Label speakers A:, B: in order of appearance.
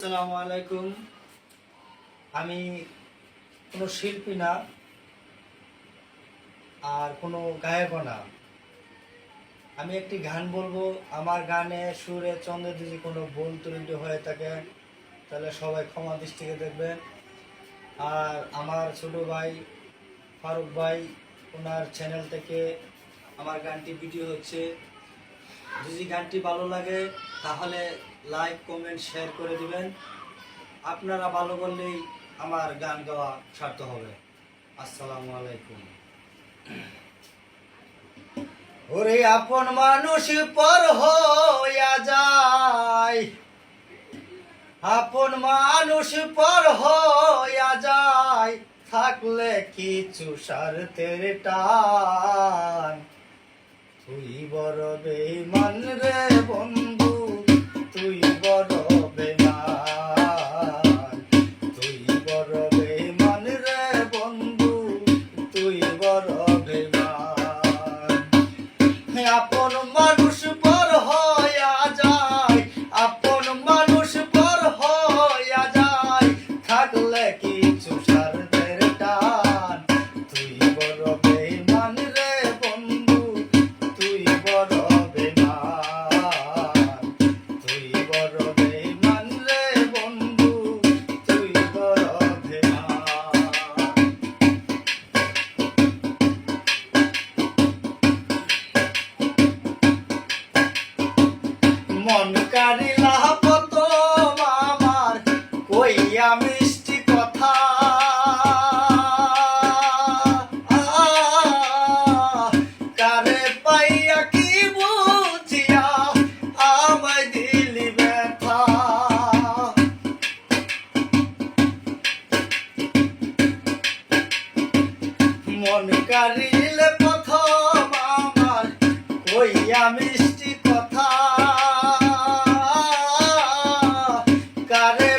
A: আসসালামু আলাইকুম। আমি কোনো শিল্পী না আর কোনো গায়কও না। আমি একটি গান বলবো। আমার গানে সুরে চন্দ্রে যদি কোনো ভুল ত্রুটি হয়ে থাকে তাহলে সবাই ক্ষমা দৃষ্টিতে দেখবেন। আর আমার ছোট ভাই ফারুক ভাই, ওনার চ্যানেল থেকে আমার গানটি ভিডিও হচ্ছে। যদি গানটি ভালো লাগে তাহলে লাইক কমেন্ট শেয়ার করে দিবেন। আপনারা ভালো করলেই আমার গান গাওয়া সার্থক হবে। আসসালামু আলাইকুম। ওরে আপন মানুষ পর হইয়া যায়, আপন মানুষ পর হইয়া যায়, থাকলে কিছু স্বার্থের টান। তুই বড় বেঈমান রে বন্ধু, তুই বড় বেঈমান, তুই বড় বেঈমান রে বন্ধু, তুই বড় বেঈমান। আপন মানুষ পর হইয়া যায়, আপন মানুষ পর হইয়া যায়, থাকলে কিছু স্বার্থের টান। তুই বড় বেঈমান রে বন্ধু, তুই বড় বেঈমান, তুই বড় বেঈমান রে বন্ধু, তুই বড় বেঈমান। মন কারিলা কত আমার কইয়া মিষ্টি কথা, কারে পাইয়া কি বুঝিয়া আমায় দিলি ব্যথা। মন কারিলে প্রথম আমার কইয়া মিষ্টি কথা, কারে